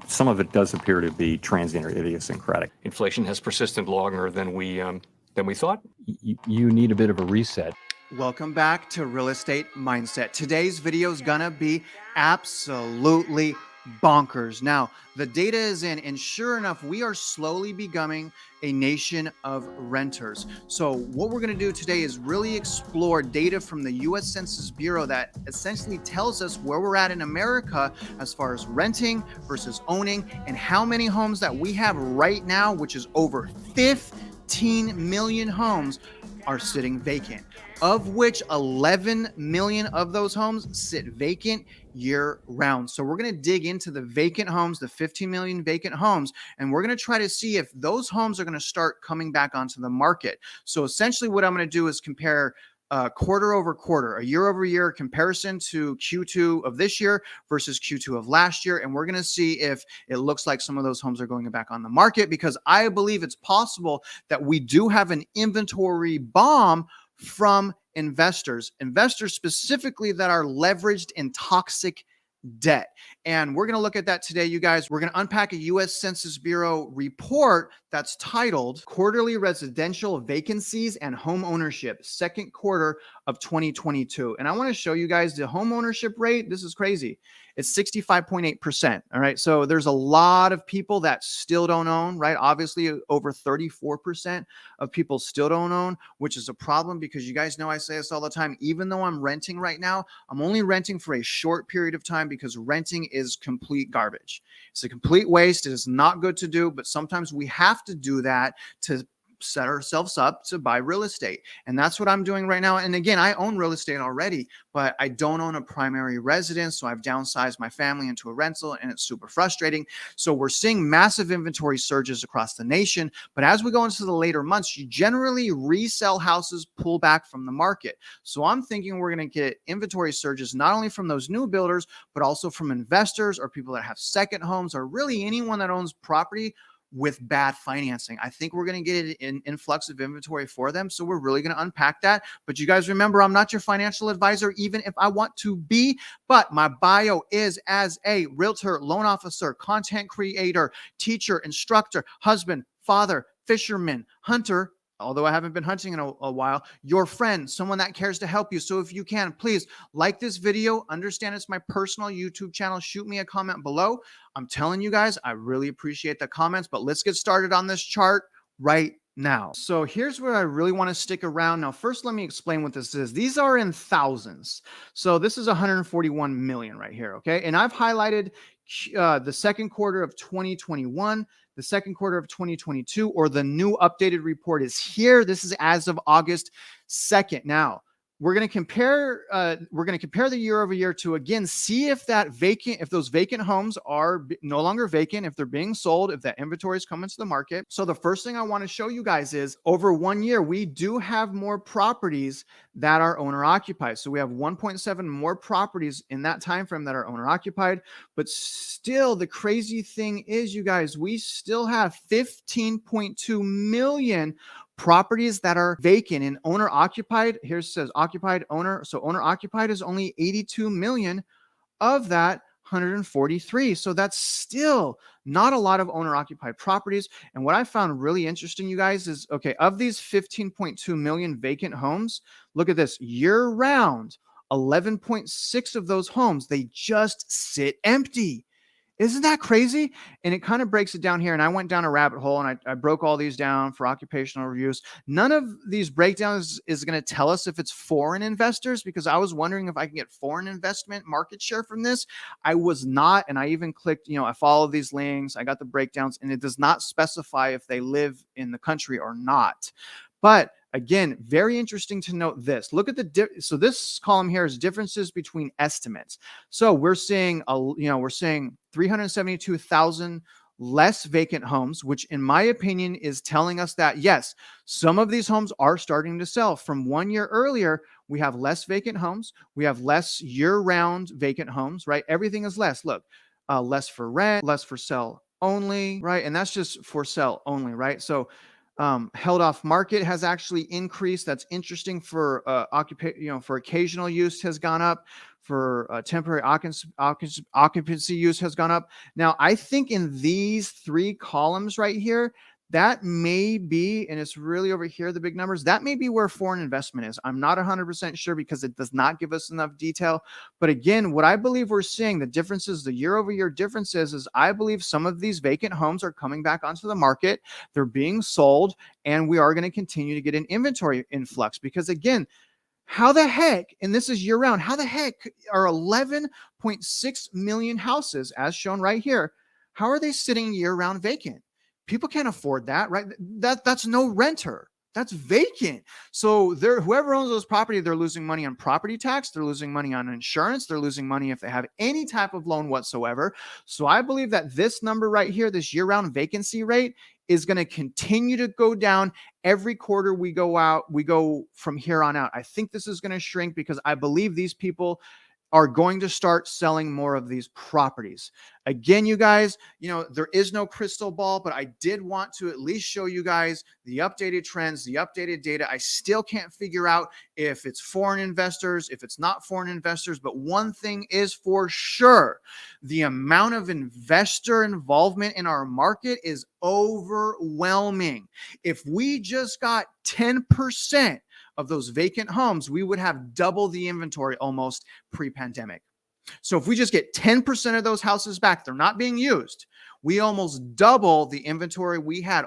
Some of it does appear to be transient or idiosyncratic. Inflation has persisted longer than we thought. You need a bit of a reset. Welcome back to Real Estate Mindset. Today's video is gonna be absolutely bonkers. Now, the data is in, and sure enough, we are slowly becoming a nation of renters. So what we're gonna do today is really explore data from the US Census Bureau that essentially tells us where we're at in America as far as renting versus owning, and how many homes that we have right now, which is over 15 million homes, are sitting vacant, of which 11 million of those homes sit vacant year round. So we're going to dig into the vacant homes, the 15 million vacant homes, and we're going to try to see if those homes are going to start coming back onto the market. So essentially what I'm going to do is compare quarter over quarter, a year over year comparison to Q2 of this year versus Q2 of last year. And we're going to see if it looks like some of those homes are going back on the market, because I believe it's possible that we do have an inventory bomb from investors specifically that are leveraged in toxic debt. And we're going to look at that today, you guys. We're going to unpack a US Census Bureau report that's titled Quarterly Residential Vacancies and Home Ownership, second quarter of 2022. And I want to show you guys the home ownership rate. This is crazy. It's 65.8%. All right. So there's a lot of people that still don't own, right? Obviously, over 34% of people still don't own, which is a problem because you guys know I say this all the time. Even though I'm renting right now, I'm only renting for a short period of time because renting is complete garbage. It's a complete waste. It is not good to do, but sometimes we have to do that to set ourselves up to buy real estate. And that's what I'm doing right now. And again, I own real estate already, but I don't own a primary residence. So I've downsized my family into a rental, and it's super frustrating. So we're seeing massive inventory surges across the nation. But as we go into the later months, you generally resell houses pull back from the market. So I'm thinking we're going to get inventory surges, not only from those new builders, but also from investors or people that have second homes, or really anyone that owns property with bad financing. I think we're going to get an influx of inventory for them. So we're really going to unpack that. But you guys remember, I'm not your financial advisor, even if I want to be, but my bio is as a realtor, loan officer, content creator, teacher, instructor, husband, father, fisherman, hunter, although I haven't been hunting in a while, your friend, someone that cares to help you. So if you can, please like this video. Understand it's my personal YouTube channel. Shoot me a comment below. I'm telling you guys, I really appreciate the comments, but let's get started on this chart right now. So here's where I really want to stick around. Now, first, let me explain what this is. These are in thousands. So this is 141 million right here. Okay. And I've highlighted the second quarter of 2021, the second quarter of 2022, or the new updated report is here. This is as of August 2nd. Now, we're going to compare the year over year to, again, see if those vacant homes are no longer vacant, if they're being sold, if that inventory is coming to the market. So the first thing I want to show you guys is over 1 year, we do have more properties that are owner occupied. So we have 1.7 more properties in that time frame that are owner occupied. But still, the crazy thing is, you guys, we still have 15.2 million properties that are vacant and owner occupied. Here it says occupied owner. So owner occupied is only 82 million of that 143. So that's still not a lot of owner occupied properties. And what I found really interesting, you guys, is, okay, of these 15.2 million vacant homes, look at this, year round, 11.6 of those homes, they just sit empty. Isn't that crazy? And it kind of breaks it down here. And I went down a rabbit hole, and I broke all these down for occupational reviews. None of these breakdowns is going to tell us if it's foreign investors, because I was wondering if I can get foreign investment market share from this. I was not. And I even clicked, I followed these links. I got the breakdowns, and it does not specify if they live in the country or not. But again, very interesting to note this. Look at so this column here is differences between estimates. So we're seeing 372,000 less vacant homes, which in my opinion is telling us that, yes, some of these homes are starting to sell. From 1 year earlier, we have less vacant homes. We have less year-round vacant homes, right? Everything is less. Look, less for rent, less for sell only, right? And that's just for sell only, right? So held off market has actually increased. That's interesting. For for occasional use has gone up. for temporary occupancy use has gone up. Now, I think in these three columns right here, that may be, and it's really over here, the big numbers, that may be where foreign investment is. I'm not 100% sure because it does not give us enough detail. But again, what I believe we're seeing, the differences, the year-over-year differences, is I believe some of these vacant homes are coming back onto the market. They're being sold, and we are going to continue to get an inventory influx because, again, how the heck, and this is year round, how the heck are 11.6 million houses, as shown right here, how are they sitting year round vacant? People can't afford that, right? That's no renter. That's vacant. So whoever owns those property, they're losing money on property tax. They're losing money on insurance. They're losing money if they have any type of loan whatsoever. So I believe that this number right here, this year-round vacancy rate, is going to continue to go down every quarter we go from here on out. I think this is going to shrink because I believe these people are going to start selling more of these properties. Again, you guys, there is no crystal ball, but I did want to at least show you guys the updated trends, the updated data. I still can't figure out if it's foreign investors, if it's not foreign investors, but one thing is for sure, the amount of investor involvement in our market is overwhelming. If we just got 10% of those vacant homes, we would have double the inventory almost pre-pandemic. So if we just get 10% of those houses back, they're not being used, we almost double the inventory we had,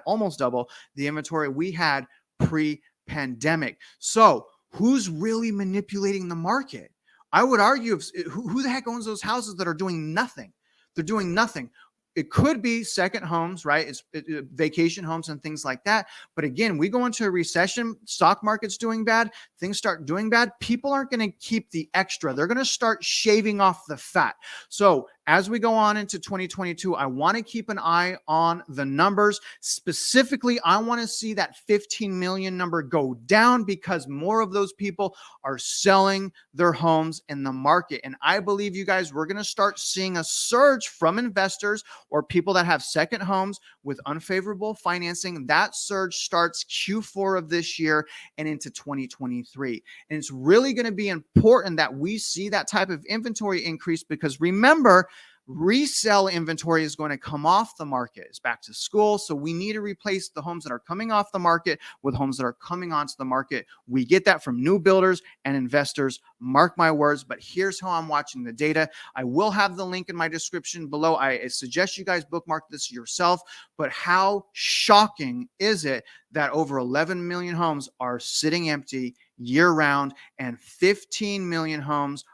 pre-pandemic. So who's really manipulating the market? I would argue, who the heck owns those houses that are doing nothing? They're doing nothing. It could be second homes, right? It's vacation homes and things like that. But again, we go into a recession, stock market's doing bad, things start doing bad. People aren't going to keep the extra. They're going to start shaving off the fat. So as we go on into 2022, I want to keep an eye on the numbers. Specifically, I want to see that 15 million number go down because more of those people are selling their homes in the market. And I believe, you guys, we're going to start seeing a surge from investors or people that have second homes with unfavorable financing. That surge starts Q4 of this year and into 2023. And it's really going to be important that we see that type of inventory increase because remember, resale inventory is going to come off the market. It's back to school. So we need to replace the homes that are coming off the market with homes that are coming onto the market. We get that from new builders and investors. Mark my words. But here's how I'm watching the data. I will have the link in my description below. I suggest you guys bookmark this yourself. But how shocking is it that over 11 million homes are sitting empty year round and 15 million homes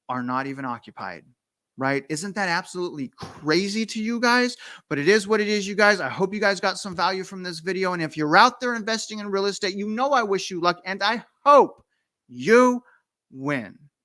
are not even occupied? Right? Isn't that absolutely crazy to you guys? But it is what it is, you guys. I hope you guys got some value from this video. And if you're out there investing in real estate, I wish you luck and I hope you win.